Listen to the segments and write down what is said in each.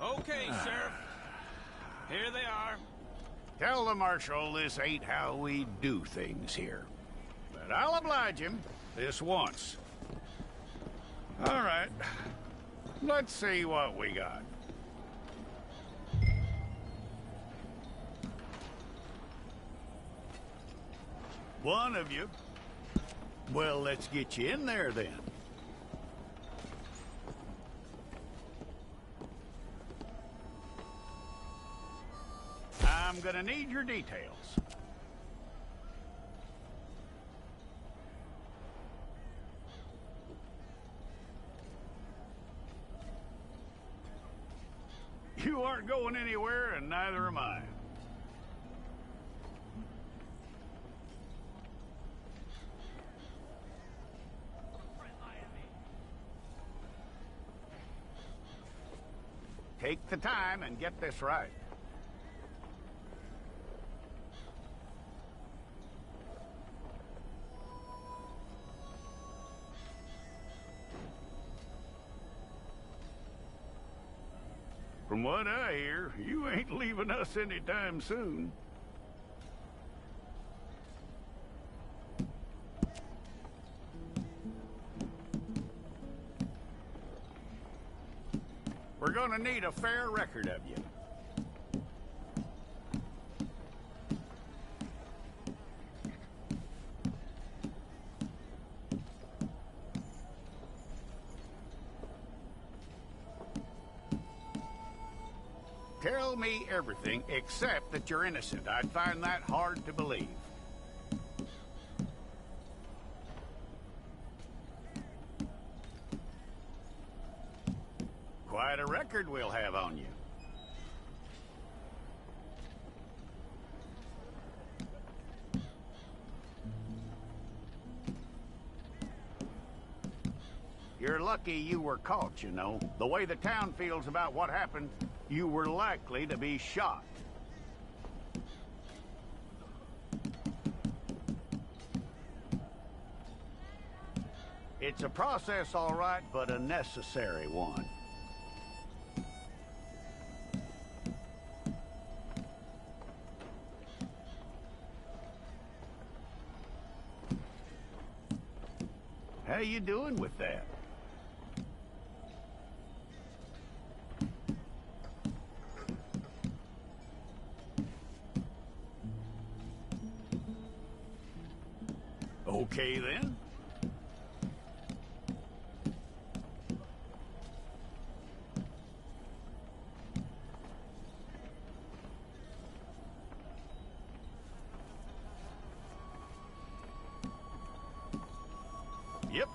Okay, Sheriff. Here they are. Tell the Marshal this ain't how we do things here. But I'll oblige him this once. All right. Let's see what we got. One of you. Well, let's get you in there then. I'm gonna need your details. You aren't going anywhere, and neither am I. Take the time and get this right. From what I hear, you ain't leaving us anytime soon. We're gonna need a fair record of you. Tell me everything except that you're innocent. I'd find that hard to believe. Quite a record we'll have on you. You're lucky you were caught, you know. The way the town feels about what happened, you were likely to be shot. It's a process, all right, but a necessary one. How you doing with that? Okay, then. Yep.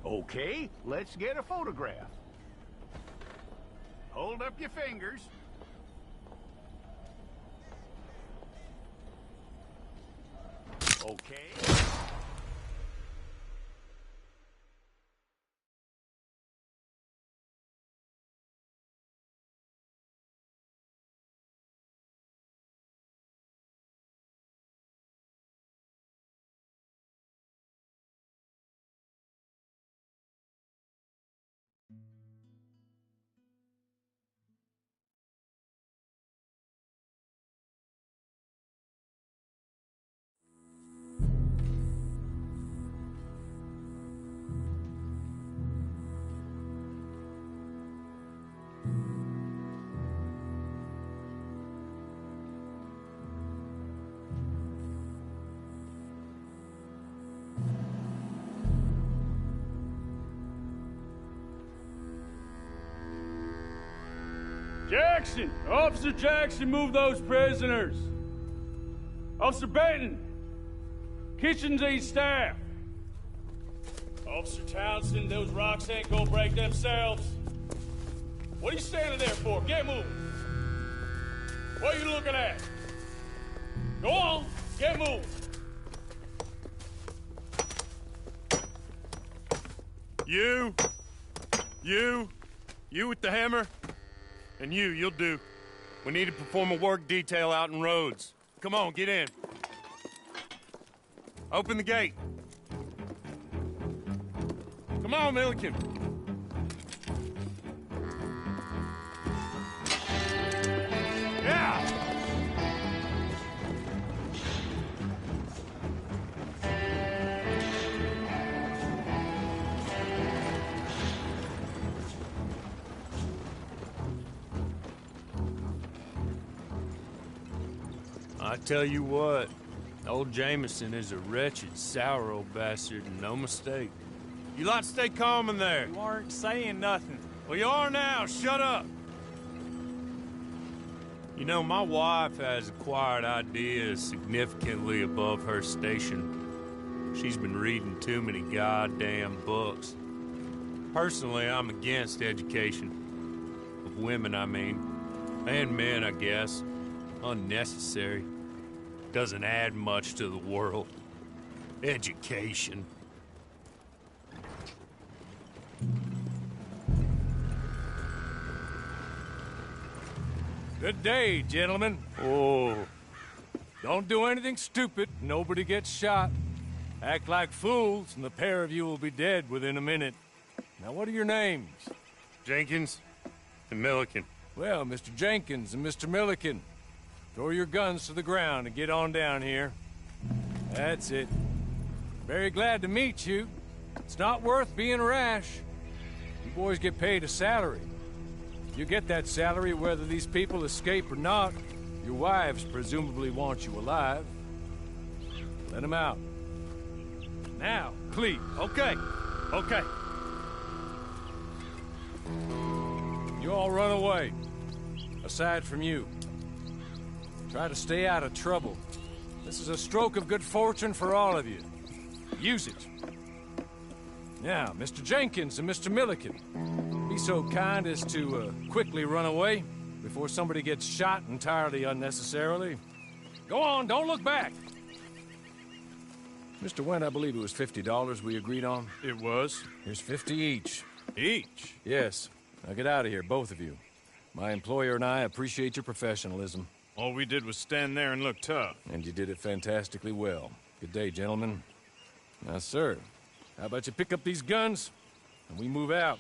Okay, let's get a photograph. Hold up your fingers. Okay. Jackson! Officer Jackson, move those prisoners! Officer Benton! Kitchens ain't staff! Officer Townsend, those rocks ain't gonna break themselves. What are you standing there for? Get moving! What are you looking at? Go on, get moving! You with the hammer? And you'll do. We need to perform a work detail out in Rhodes. Come on, get in. Open the gate. Come on, Milliken. Yeah! I tell you what, old Jameson is a wretched, sour old bastard, and no mistake. You lot stay calm in there. You aren't saying nothing. Well, you are now. Shut up. You know, my wife has acquired ideas significantly above her station. She's been reading too many goddamn books. Personally, I'm against education. Of women, I mean. And men, I guess. Unnecessary. Doesn't add much to the world. Education. Good day, gentlemen. Oh. Don't do anything stupid. Nobody gets shot. Act like fools, and the pair of you will be dead within a minute. Now, what are your names? Jenkins and Milliken. Well, Mr. Jenkins and Mr. Milliken, throw your guns to the ground and get on down here. That's it. Very glad to meet you. It's not worth being rash. You boys get paid a salary. You get that salary whether these people escape or not. Your wives presumably want you alive. Let them out. Now, please. Okay. You all run away. Aside from you. Try to stay out of trouble. This is a stroke of good fortune for all of you. Use it. Now, Mr. Jenkins and Mr. Milliken, be so kind as to quickly run away before somebody gets shot entirely unnecessarily. Go on, don't look back. Mr. Wendt, I believe it was $50 we agreed on. It was. Here's 50 each. Each? Yes. Now get out of here, both of you. My employer and I appreciate your professionalism. All we did was stand there and look tough. And you did it fantastically well. Good day, gentlemen. Now, sir, how about you pick up these guns and we move out?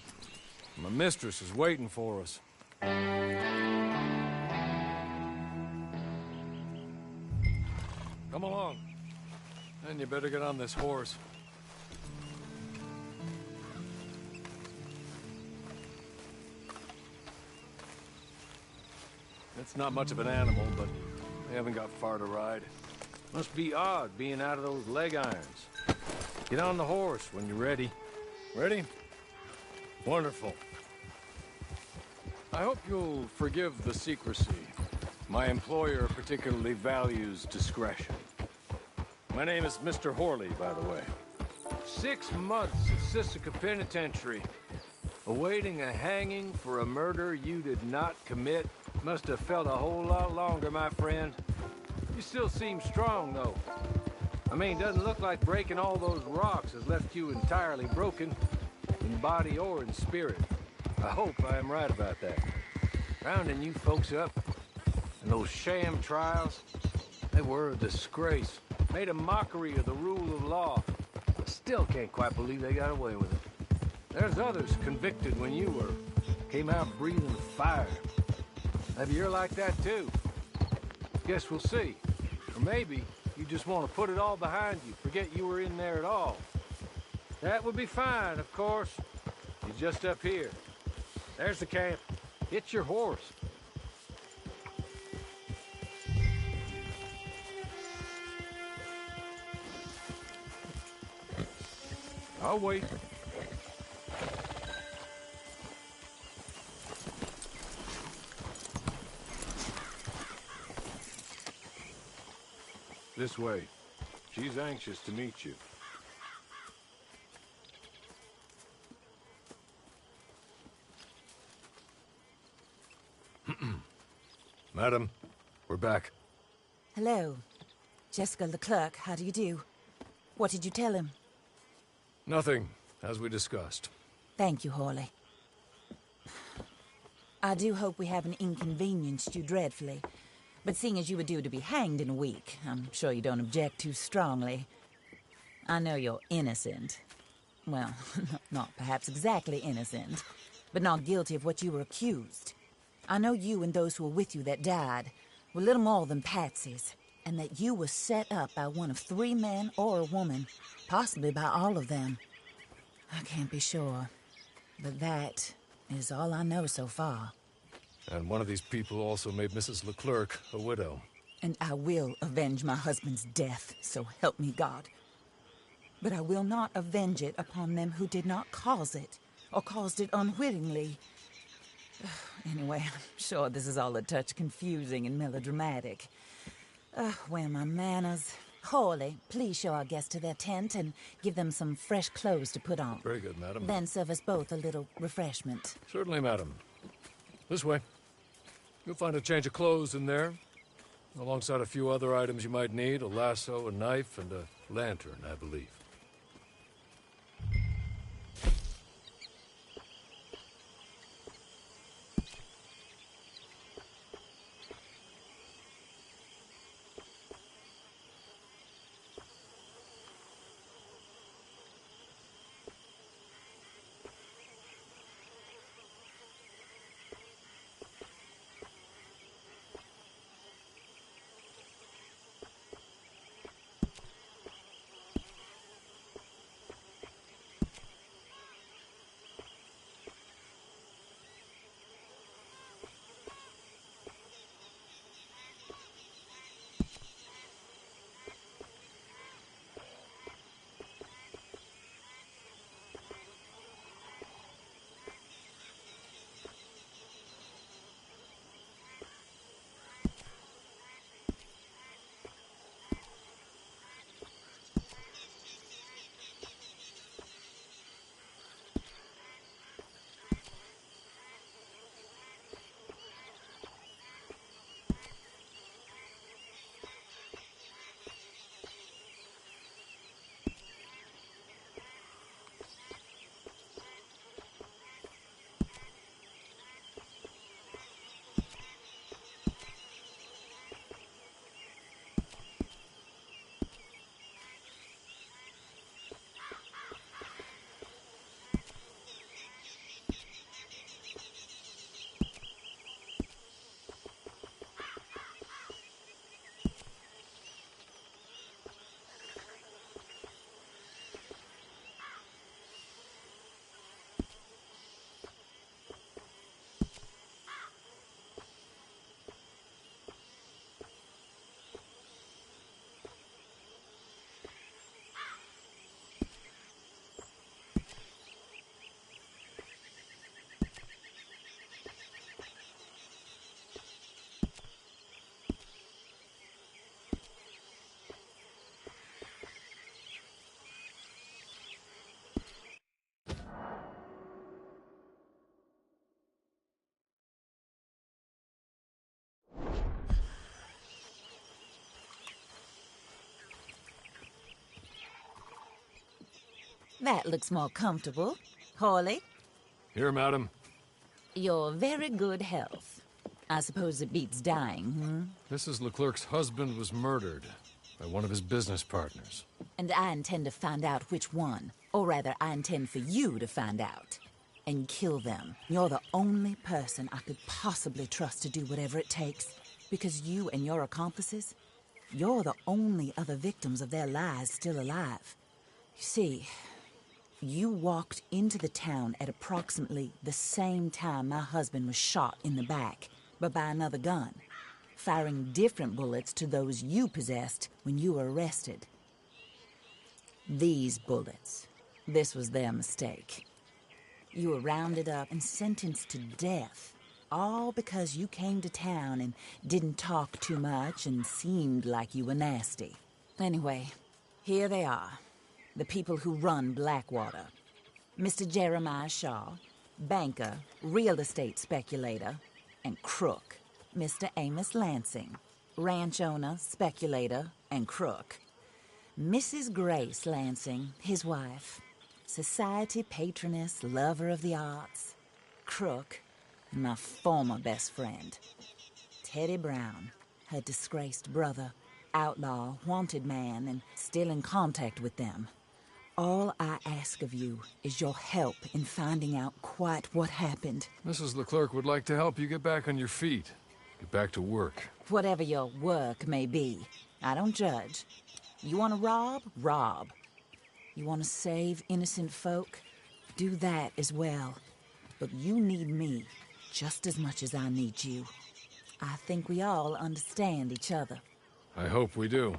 My mistress is waiting for us. Come along. And you better get on this horse. It's not much of an animal, but they haven't got far to ride. Must be odd being out of those leg irons. Get on the horse when you're ready. Ready? Wonderful. I hope you'll forgive the secrecy. My employer particularly values discretion. My name is Mr. Horley, by the way. 6 months at Sisika Penitentiary, awaiting a hanging for a murder you did not commit. Must have felt a whole lot longer, my friend. You still seem strong, though. I mean, doesn't look like breaking all those rocks has left you entirely broken, in body or in spirit. I hope I am right about that. Rounding you folks up, and those sham trials, they were a disgrace. Made a mockery of the rule of law. I still can't quite believe they got away with it. There's others convicted when you were. Came out breathing fire. Maybe you're like that too. Guess we'll see. Or maybe you just want to put it all behind you, forget you were in there at all. That would be fine, of course. You're just up here. There's the camp. Hit your horse. I'll wait. This way. She's anxious to meet you. Madam, we're back. Hello. Jessica Leclerc, how do you do? What did you tell him? Nothing, as we discussed. Thank you, Horley. I do hope we haven't inconvenienced you dreadfully. But seeing as you were due to be hanged in a week, I'm sure you don't object too strongly. I know you're innocent. Well, not perhaps exactly innocent, but not guilty of what you were accused. I know you and those who were with you that died were little more than patsies, and that you were set up by one of 3 men or a woman, possibly by all of them. I can't be sure, but that is all I know so far. And one of these people also made Mrs. Leclerc a widow. And I will avenge my husband's death, so help me God. But I will not avenge it upon them who did not cause it, or caused it unwittingly. Anyway, I'm sure this is all a touch confusing and melodramatic. Where are my manners? Horley, please show our guests to their tent and give them some fresh clothes to put on. Very good, madam. Then serve us both a little refreshment. Certainly, madam. This way. You'll find a change of clothes in there, alongside a few other items you might need, a lasso, a knife, and a lantern, I believe. That looks more comfortable. Hawley, Here, madam. your very good health. I suppose it beats dying, Mrs. Leclerc's husband was murdered by one of his business partners. And I intend to find out which one. Or rather, I intend for you to find out. And kill them. You're the only person I could possibly trust to do whatever it takes. Because you and your accomplices, you're the only other victims of their lies still alive. You see, you walked into the town at approximately the same time my husband was shot in the back, but by another gun, firing different bullets to those you possessed when you were arrested. These bullets, this was their mistake. You were rounded up and sentenced to death, all because you came to town and didn't talk too much and seemed like you were nasty. Anyway, here they are, the people who run Blackwater. Mr. Jeremiah Shaw, banker, real estate speculator, and crook. Mr. Amos Lansing, ranch owner, speculator, and crook. Mrs. Grace Lansing, his wife, society patroness, lover of the arts, crook, and my former best friend. Teddy Brown, her disgraced brother, outlaw, wanted man, and still in contact with them. All I ask of you is your help in finding out quite what happened. Mrs. Leclerc would like to help you get back on your feet. Get back to work. Whatever your work may be, I don't judge. You want to rob? Rob. You want to save innocent folk? Do that as well. But you need me just as much as I need you. I think we all understand each other. I hope we do.